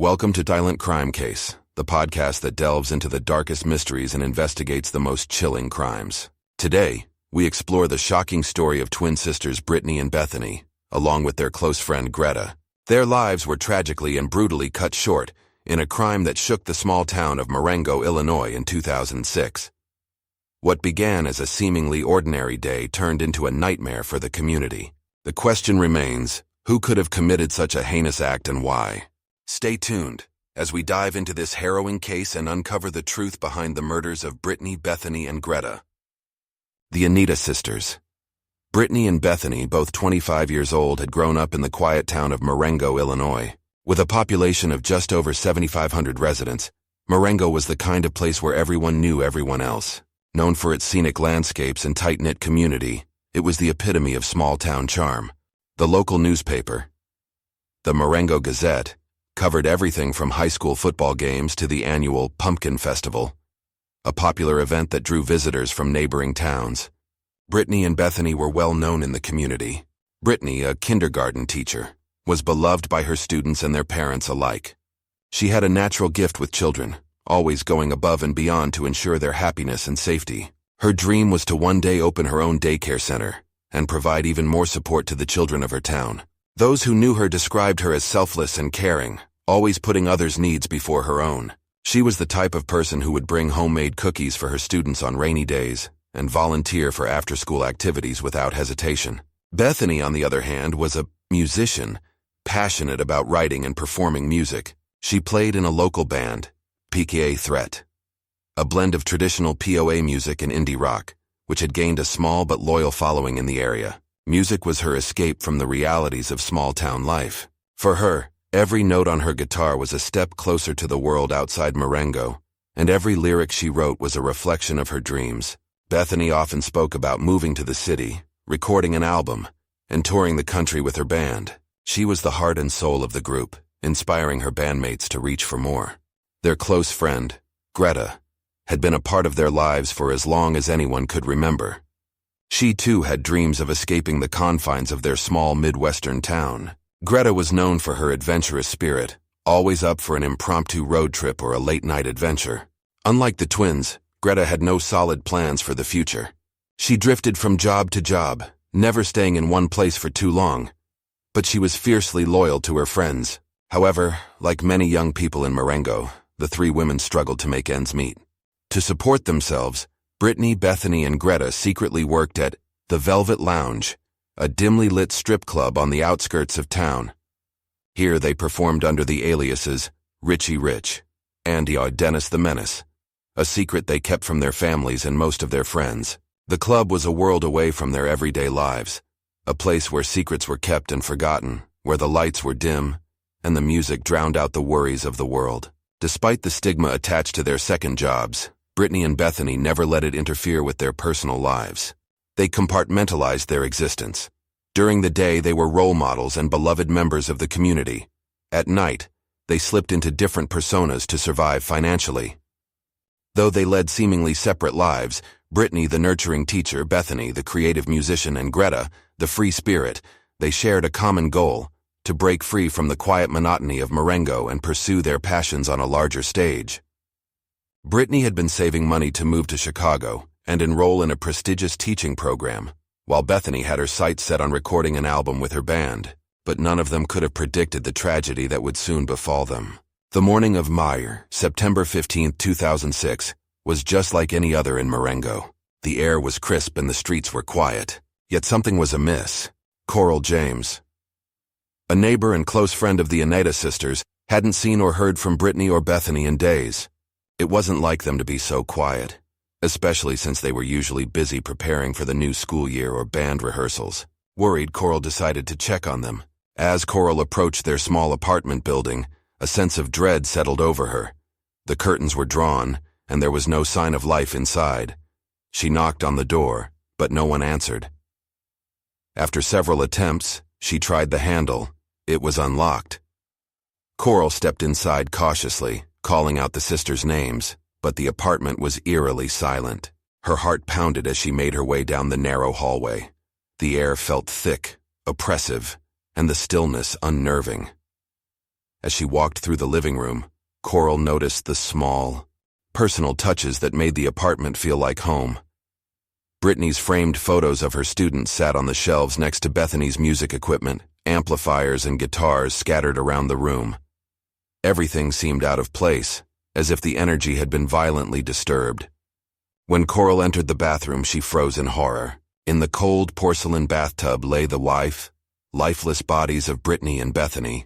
Welcome to Silent Crime Case, the podcast that delves into the darkest mysteries and investigates the most chilling crimes. Today, we explore the shocking story of twin sisters Brittany and Bethany, along with their close friend Greta. Their lives were tragically and brutally cut short in a crime that shook the small town of Marengo, Illinois in 2006. What began as a seemingly ordinary day turned into a nightmare for the community. The question remains, who could have committed such a heinous act and why? Stay tuned as we dive into this harrowing case and uncover the truth behind the murders of Brittany, Bethany, and Greta. The Anita Sisters. Brittany and Bethany, both 25 years old, had grown up in the quiet town of Marengo, Illinois. With a population of just over 7,500 residents, Marengo was the kind of place where everyone knew everyone else. Known for its scenic landscapes and tight-knit community, it was the epitome of small-town charm. The local newspaper, the Marengo Gazette, covered everything from high school football games to the annual Pumpkin Festival, a popular event that drew visitors from neighboring towns. Brittany and Bethany were well known in the community. Brittany, a kindergarten teacher, was beloved by her students and their parents alike. She had a natural gift with children, always going above and beyond to ensure their happiness and safety. Her dream was to one day open her own daycare center and provide even more support to the children of her town. Those who knew her described her as selfless and caring, always putting others' needs before her own. She was the type of person who would bring homemade cookies for her students on rainy days and volunteer for after-school activities without hesitation. Bethany, on the other hand, was a musician, passionate about writing and performing music. She played in a local band, PKA Threat, a blend of traditional POA music and indie rock, which had gained a small but loyal following in the area. Music was her escape from the realities of small-town life. For her, every note on her guitar was a step closer to the world outside Marengo, and every lyric she wrote was a reflection of her dreams. Bethany often spoke about moving to the city, recording an album, and touring the country with her band. She was the heart and soul of the group, inspiring her bandmates to reach for more. Their close friend, Greta, had been a part of their lives for as long as anyone could remember. She too had dreams of escaping the confines of their small Midwestern town. Greta was known for her adventurous spirit, always up for an impromptu road trip or a late-night adventure. Unlike the twins, Greta had no solid plans for the future. She drifted from job to job, never staying in one place for too long. But she was fiercely loyal to her friends. However, like many young people in Marengo, the three women struggled to make ends meet. To support themselves, Brittany, Bethany, and Greta secretly worked at the Velvet Lounge, a dimly lit strip club on the outskirts of town. Here they performed under the aliases Richie Rich and Dennis the Menace, a secret they kept from their families and most of their friends. The club was a world away from their everyday lives, a place where secrets were kept and forgotten, where the lights were dim and the music drowned out the worries of the world. Despite the stigma attached to their second jobs, Brittany and Bethany never let it interfere with their personal lives. They compartmentalized their existence. During the day, they were role models and beloved members of the community. At night, they slipped into different personas to survive financially. Though they led seemingly separate lives, Brittany, the nurturing teacher, Bethany, the creative musician, and Greta, the free spirit, they shared a common goal: to break free from the quiet monotony of Marengo and pursue their passions on a larger stage. Brittany had been saving money to move to Chicago and enroll in a prestigious teaching program, while Bethany had her sights set on recording an album with her band. But none of them could have predicted the tragedy that would soon befall them. The morning of September 15, 2006, was just like any other in Marengo. The air was crisp and the streets were quiet. Yet something was amiss. Coral James, a neighbor and close friend of the Anita Sisters, hadn't seen or heard from Brittany or Bethany in days. It wasn't like them to be so quiet, especially since they were usually busy preparing for the new school year or band rehearsals. Worried, Coral decided to check on them. As Coral approached their small apartment building, a sense of dread settled over her. The curtains were drawn, and there was no sign of life inside. She knocked on the door, but no one answered. After several attempts, she tried the handle. It was unlocked. Coral stepped inside cautiously, calling out the sisters' names, but the apartment was eerily silent. Her heart pounded as she made her way down the narrow hallway. The air felt thick, oppressive, and the stillness unnerving. As she walked through the living room, Coral noticed the small, personal touches that made the apartment feel like home. Brittany's framed photos of her students sat on the shelves next to Bethany's music equipment, amplifiers and guitars scattered around the room. Everything seemed out of place, as if the energy had been violently disturbed. When Coral entered the bathroom, she froze in horror. In the cold porcelain bathtub lay the lifeless bodies of Brittany and Bethany,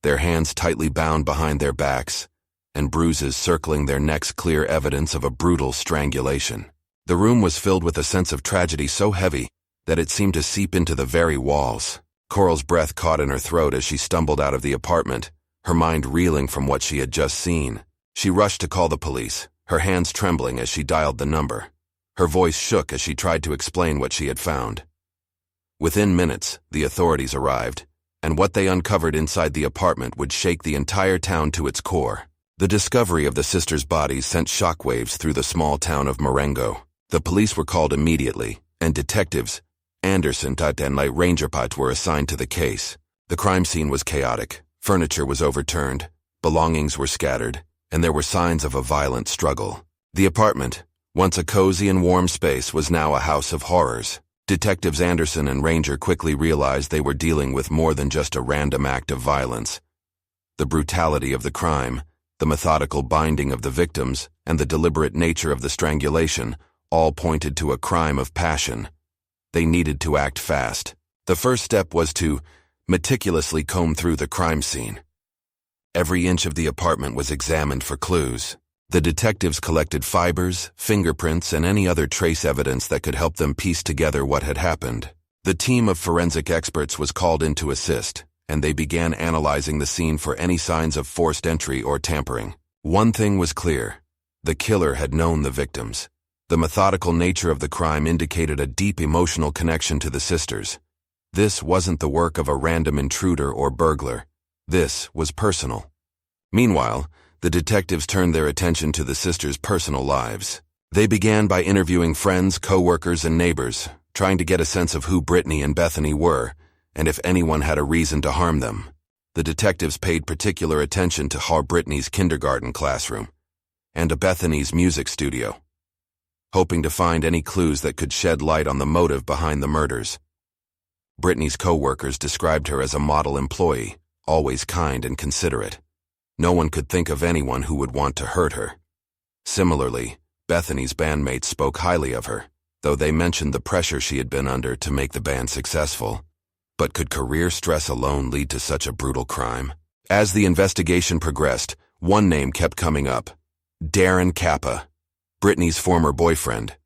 their hands tightly bound behind their backs, and bruises circling their necks, clear evidence of a brutal strangulation. The room was filled with a sense of tragedy so heavy that it seemed to seep into the very walls. Coral's breath caught in her throat as she stumbled out of the apartment, her mind reeling from what she had just seen. She rushed to call the police, her hands trembling as she dialed the number. Her voice shook as she tried to explain what she had found. Within minutes, the authorities arrived, and what they uncovered inside the apartment would shake the entire town to its core. The discovery of the sisters' bodies sent shockwaves through the small town of Marengo. The police were called immediately, and detectives, Anderson and Ranger were assigned to the case. The crime scene was chaotic, furniture was overturned, belongings were scattered, and there were signs of a violent struggle. The apartment, once a cozy and warm space, was now a house of horrors. Detectives Anderson and Ranger quickly realized they were dealing with more than just a random act of violence. The brutality of the crime, the methodical binding of the victims, and the deliberate nature of the strangulation all pointed to a crime of passion. They needed to act fast. The first step was to meticulously comb through the crime scene. Every inch of the apartment was examined for clues. The detectives collected fibers, fingerprints, and any other trace evidence that could help them piece together what had happened. The team of forensic experts was called in to assist, and they began analyzing the scene for any signs of forced entry or tampering. One thing was clear: the killer had known the victims. The methodical nature of the crime indicated a deep emotional connection to the sisters. This wasn't the work of a random intruder or burglar. This was personal. Meanwhile, the detectives turned their attention to the sisters' personal lives. They began by interviewing friends, co-workers, and neighbors, trying to get a sense of who Brittany and Bethany were, and if anyone had a reason to harm them. The detectives paid particular attention to Brittany's kindergarten classroom and to Bethany's music studio, hoping to find any clues that could shed light on the motive behind the murders. Brittany's co-workers described her as a model employee, always kind and considerate. No one could think of anyone who would want to hurt her. Similarly, Bethany's bandmates spoke highly of her, though they mentioned the pressure she had been under to make the band successful. But could career stress alone lead to such a brutal crime? As the investigation progressed, one name kept coming up: Darren Kappa, Brittany's former boyfriend.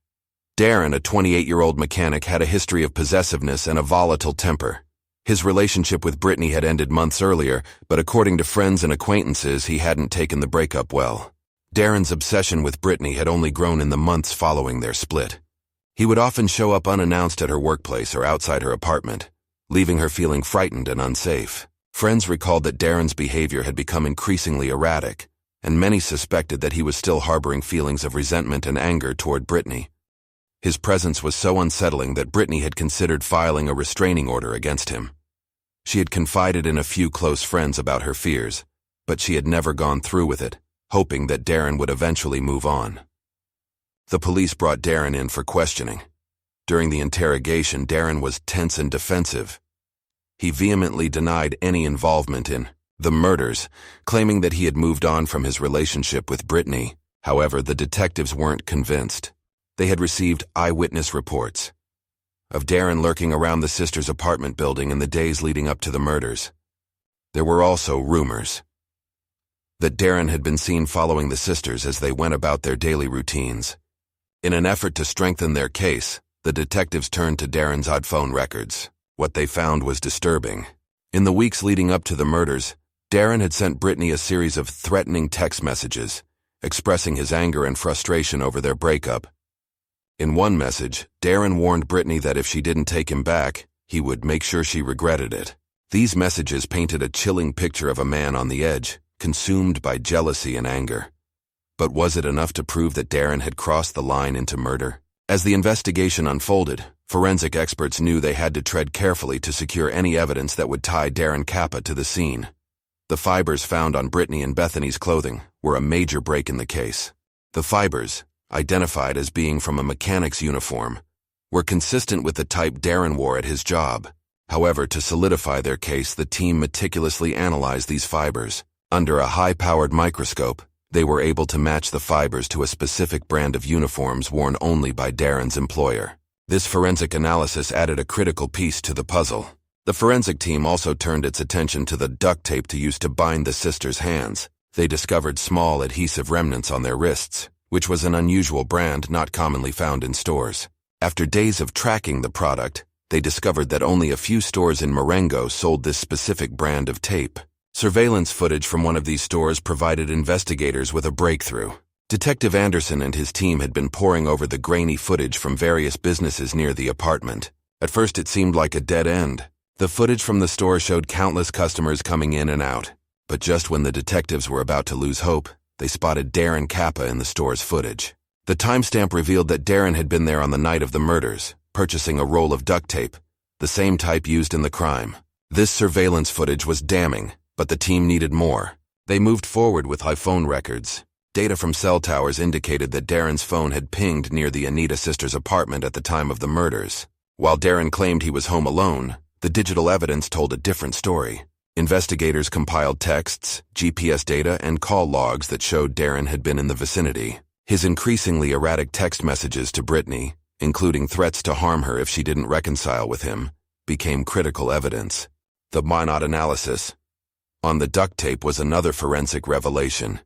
Darren, a 28-year-old mechanic, had a history of possessiveness and a volatile temper. His relationship with Brittany had ended months earlier, but according to friends and acquaintances, he hadn't taken the breakup well. Darren's obsession with Brittany had only grown in the months following their split. He would often show up unannounced at her workplace or outside her apartment, leaving her feeling frightened and unsafe. Friends recalled that Darren's behavior had become increasingly erratic, and many suspected that he was still harboring feelings of resentment and anger toward Brittany. His presence was so unsettling that Brittany had considered filing a restraining order against him. She had confided in a few close friends about her fears, but she had never gone through with it, hoping that Darren would eventually move on. The police brought Darren in for questioning. During the interrogation, Darren was tense and defensive. He vehemently denied any involvement in the murders, claiming that he had moved on from his relationship with Brittany. However, the detectives weren't convinced. They had received eyewitness reports of Darren lurking around the sisters' apartment building in the days leading up to the murders. There were also rumors that Darren had been seen following the sisters as they went about their daily routines. In an effort to strengthen their case, the detectives turned to Darren's odd phone records. What they found was disturbing. In the weeks leading up to the murders, Darren had sent Brittany a series of threatening text messages, expressing his anger and frustration over their breakup. In one message, Darren warned Brittany that if she didn't take him back, he would make sure she regretted it. These messages painted a chilling picture of a man on the edge, consumed by jealousy and anger. But was it enough to prove that Darren had crossed the line into murder? As the investigation unfolded, forensic experts knew they had to tread carefully to secure any evidence that would tie Darren Kappa to the scene. The fibers found on Brittany and Bethany's clothing were a major break in the case. The fibers, identified as being from a mechanic's uniform, were consistent with the type Darren wore at his job. However, to solidify their case, the team meticulously analyzed these fibers. Under a high-powered microscope, they were able to match the fibers to a specific brand of uniforms worn only by Darren's employer. This forensic analysis added a critical piece to the puzzle. The forensic team also turned its attention to the duct tape to use to bind the sisters' hands. They discovered small adhesive remnants on their wrists, which was an unusual brand not commonly found in stores. After days of tracking the product, they discovered that only a few stores in Marengo sold this specific brand of tape. Surveillance footage from one of these stores provided investigators with a breakthrough. Detective Anderson and his team had been poring over the grainy footage from various businesses near the apartment. At first it seemed like a dead end. The footage from the store showed countless customers coming in and out. But just when the detectives were about to lose hope, they spotted Darren Kappa in the store's footage. The timestamp revealed that Darren had been there on the night of the murders, purchasing a roll of duct tape, the same type used in the crime. This surveillance footage was damning, but the team needed more. They moved forward with iPhone records. Data from cell towers indicated that Darren's phone had pinged near the Anita Sisters' apartment at the time of the murders. While Darren claimed he was home alone, the digital evidence told a different story. Investigators compiled texts, GPS data, and call logs that showed Darren had been in the vicinity. His increasingly erratic text messages to Brittany, including threats to harm her if she didn't reconcile with him, became critical evidence. The knot analysis on the duct tape was another forensic revelation.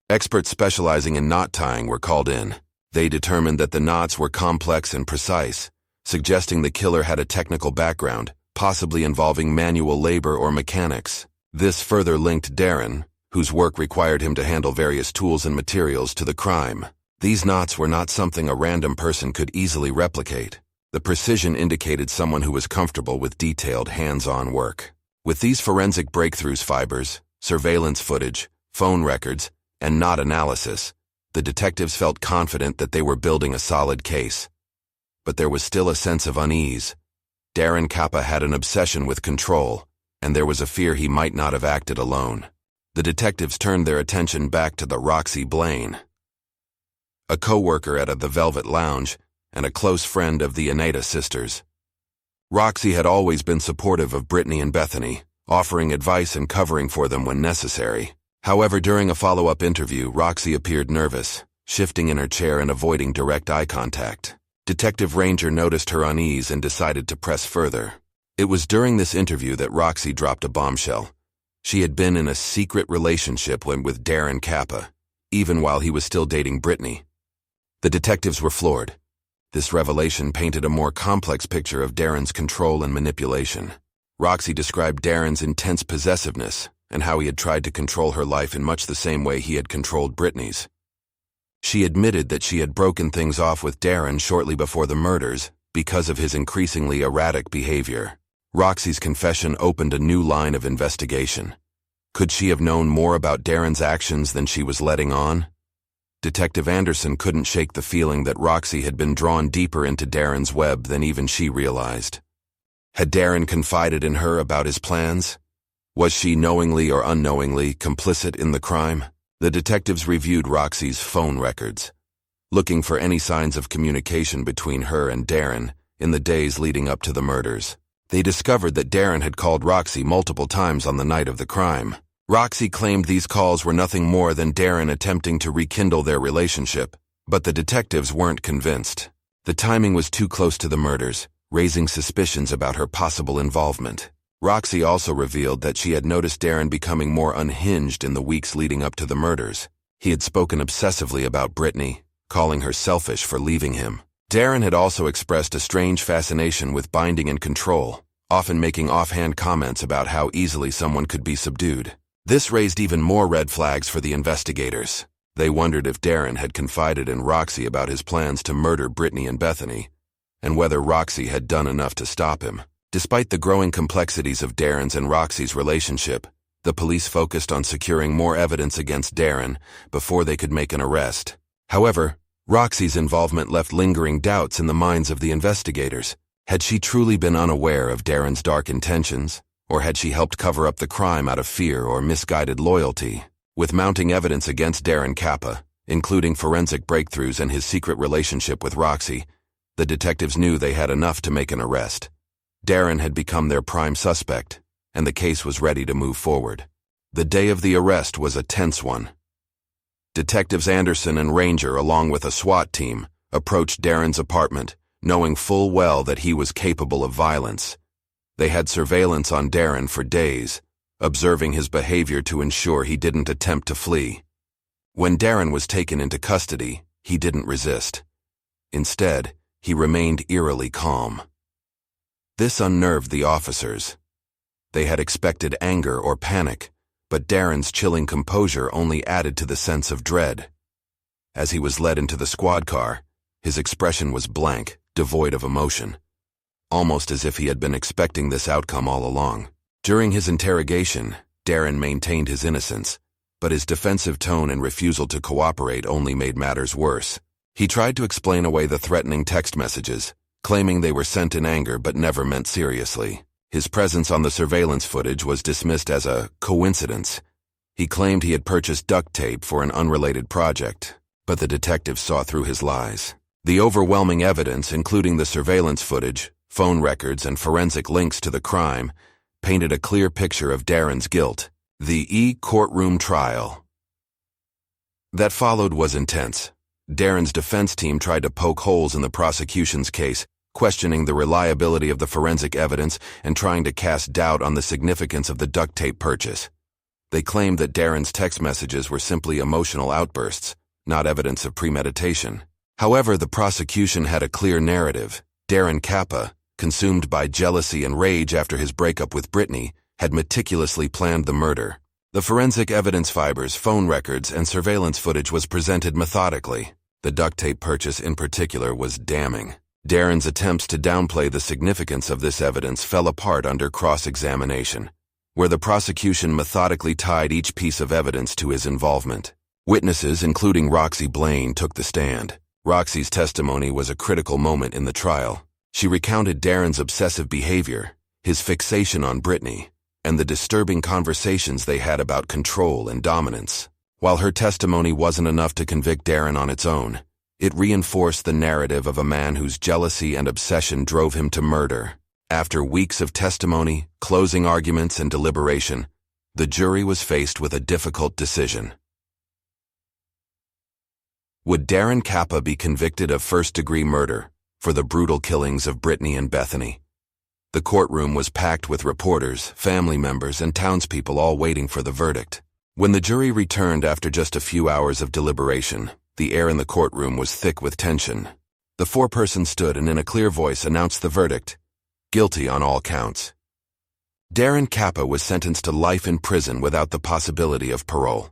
Experts specializing in knot tying were called in. They determined that the knots were complex and precise, suggesting the killer had a technical background, possibly involving manual labor or mechanics. This further linked Darren, whose work required him to handle various tools and materials, to the crime. These knots were not something a random person could easily replicate. The precision indicated someone who was comfortable with detailed hands-on work. With these forensic breakthroughs, fibers, surveillance footage, phone records, and knot analysis, the detectives felt confident that they were building a solid case. But there was still a sense of unease. Darren Kappa had an obsession with control, and there was a fear he might not have acted alone. The detectives turned their attention back to the Roxy Blaine, a co-worker at the Velvet Lounge and a close friend of the Anita Sisters. Roxy had always been supportive of Brittany and Bethany, offering advice and covering for them when necessary. However, during a follow-up interview, Roxy appeared nervous, shifting in her chair and avoiding direct eye contact. Detective Ranger noticed her unease and decided to press further. It was during this interview that Roxy dropped a bombshell. She had been in a secret relationship with Darren Kappa, even while he was still dating Brittany. The detectives were floored. This revelation painted a more complex picture of Darren's control and manipulation. Roxy described Darren's intense possessiveness and how he had tried to control her life in much the same way he had controlled Brittany's. She admitted that she had broken things off with Darren shortly before the murders because of his increasingly erratic behavior. Roxy's confession opened a new line of investigation. Could she have known more about Darren's actions than she was letting on? Detective Anderson couldn't shake the feeling that Roxy had been drawn deeper into Darren's web than even she realized. Had Darren confided in her about his plans? Was she knowingly or unknowingly complicit in the crime? The detectives reviewed Roxy's phone records, looking for any signs of communication between her and Darren in the days leading up to the murders. They discovered that Darren had called Roxy multiple times on the night of the crime. Roxy claimed these calls were nothing more than Darren attempting to rekindle their relationship, but the detectives weren't convinced. The timing was too close to the murders, raising suspicions about her possible involvement. Roxy also revealed that she had noticed Darren becoming more unhinged in the weeks leading up to the murders. He had spoken obsessively about Brittany, calling her selfish for leaving him. Darren had also expressed a strange fascination with binding and control, often making offhand comments about how easily someone could be subdued. This raised even more red flags for the investigators. They wondered if Darren had confided in Roxy about his plans to murder Brittany and Bethany, and whether Roxy had done enough to stop him. Despite the growing complexities of Darren's and Roxy's relationship, the police focused on securing more evidence against Darren before they could make an arrest. However, Roxy's involvement left lingering doubts in the minds of the investigators. Had she truly been unaware of Darren's dark intentions? Or had she helped cover up the crime out of fear or misguided loyalty? With mounting evidence against Darren Kappa, including forensic breakthroughs and his secret relationship with Roxy, the detectives knew they had enough to make an arrest. Darren had become their prime suspect, and the case was ready to move forward. The day of the arrest was a tense one. Detectives Anderson and Ranger, along with a SWAT team, approached Darren's apartment, knowing full well that he was capable of violence. They had surveillance on Darren for days, observing his behavior to ensure he didn't attempt to flee. When Darren was taken into custody, he didn't resist. Instead, he remained eerily calm. This unnerved the officers. They had expected anger or panic, but Darren's chilling composure only added to the sense of dread. As he was led into the squad car, his expression was blank, devoid of emotion, almost as if he had been expecting this outcome all along. During his interrogation, Darren maintained his innocence, but his defensive tone and refusal to cooperate only made matters worse. He tried to explain away the threatening text messages, claiming they were sent in anger but never meant seriously. His presence on the surveillance footage was dismissed as a coincidence. He claimed he had purchased duct tape for an unrelated project, but the detectives saw through his lies. The overwhelming evidence, including the surveillance footage, phone records, and forensic links to the crime, painted a clear picture of Darren's guilt. The courtroom trial that followed was intense. Darren's defense team tried to poke holes in the prosecution's case, questioning the reliability of the forensic evidence and trying to cast doubt on the significance of the duct tape purchase. They claimed that Darren's text messages were simply emotional outbursts, not evidence of premeditation. However, the prosecution had a clear narrative. Darren Kappa, consumed by jealousy and rage after his breakup with Brittany, had meticulously planned the murder. The forensic evidence fibers, phone records, and surveillance footage was presented methodically. The duct tape purchase in particular was damning. Darren's attempts to downplay the significance of this evidence fell apart under cross-examination, where the prosecution methodically tied each piece of evidence to his involvement. Witnesses, including Roxy Blaine, took the stand. Roxy's testimony was a critical moment in the trial. She recounted Darren's obsessive behavior, his fixation on Brittany, and the disturbing conversations they had about control and dominance. While her testimony wasn't enough to convict Darren on its own, it reinforced the narrative of a man whose jealousy and obsession drove him to murder. After weeks of testimony, closing arguments, and deliberation, the jury was faced with a difficult decision. Would Darren Kappa be convicted of first-degree murder for the brutal killings of Brittany and Bethany? The courtroom was packed with reporters, family members, and townspeople all waiting for the verdict. When the jury returned after just a few hours of deliberation, the air in the courtroom was thick with tension. The foreperson stood and in a clear voice announced the verdict: guilty on all counts. Darren Kappa was sentenced to life in prison without the possibility of parole,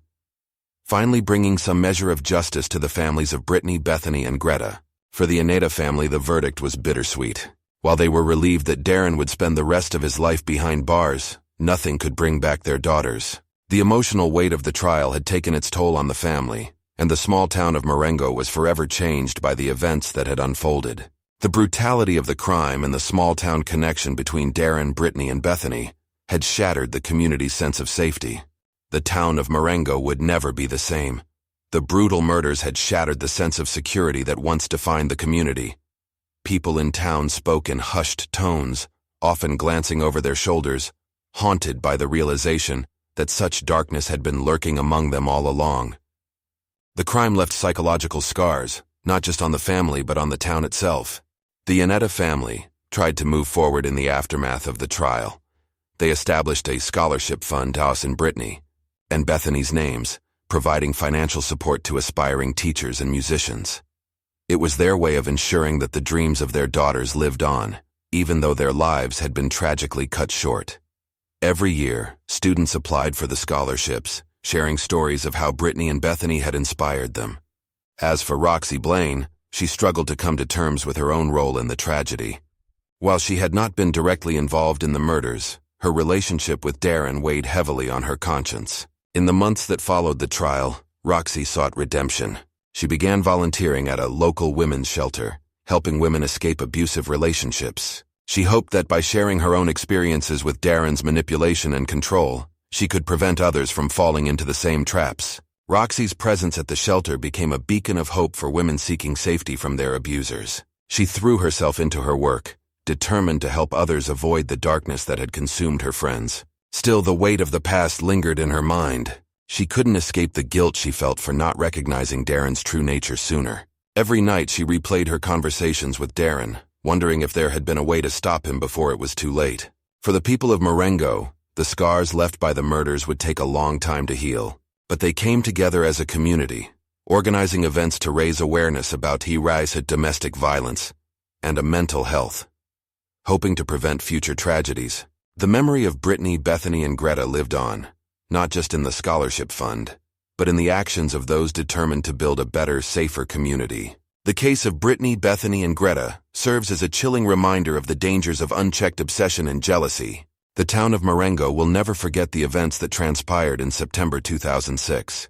finally bringing some measure of justice to the families of Brittany, Bethany, and Greta. For the Anita family, the verdict was bittersweet. While they were relieved that Darren would spend the rest of his life behind bars, nothing could bring back their daughters. The emotional weight of the trial had taken its toll on the family, and the small town of Marengo was forever changed by the events that had unfolded. The brutality of the crime and the small-town connection between Darren, Brittany, and Bethany had shattered the community's sense of safety. The town of Marengo would never be the same. The brutal murders had shattered the sense of security that once defined the community. People in town spoke in hushed tones, often glancing over their shoulders, haunted by the realization that such darkness had been lurking among them all along. The crime left psychological scars, not just on the family but on the town itself. The Anita family tried to move forward in the aftermath of the trial. They established a scholarship fund to House and Brittany and Bethany's names, providing financial support to aspiring teachers and musicians. It was their way of ensuring that the dreams of their daughters lived on, even though their lives had been tragically cut short. Every year, students applied for the scholarships, sharing stories of how Brittany and Bethany had inspired them. As for Roxy Blaine, she struggled to come to terms with her own role in the tragedy. While she had not been directly involved in the murders, her relationship with Darren weighed heavily on her conscience. In the months that followed the trial, Roxy sought redemption. She began volunteering at a local women's shelter, helping women escape abusive relationships. She hoped that by sharing her own experiences with Darren's manipulation and control, she could prevent others from falling into the same traps. Roxy's presence at the shelter became a beacon of hope for women seeking safety from their abusers. She threw herself into her work, determined to help others avoid the darkness that had consumed her friends. Still, the weight of the past lingered in her mind. She couldn't escape the guilt she felt for not recognizing Darren's true nature sooner. Every night she replayed her conversations with Darren, wondering if there had been a way to stop him before it was too late. For the people of Marengo, the scars left by the murders would take a long time to heal. But they came together as a community, organizing events to raise awareness about domestic violence and mental health, hoping to prevent future tragedies. The memory of Brittany, Bethany, and Greta lived on, not just in the scholarship fund, but in the actions of those determined to build a better, safer community. The case of Brittany, Bethany, and Greta serves as a chilling reminder of the dangers of unchecked obsession and jealousy. The town of Marengo will never forget the events that transpired in September 2006.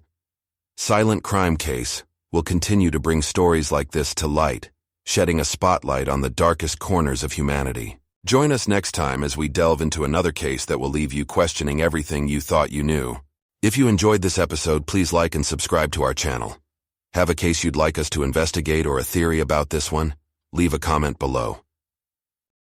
Silent Crime Case will continue to bring stories like this to light, shedding a spotlight on the darkest corners of humanity. Join us next time as we delve into another case that will leave you questioning everything you thought you knew. If you enjoyed this episode, please like and subscribe to our channel. Have a case you'd like us to investigate or a theory about this one? Leave a comment below.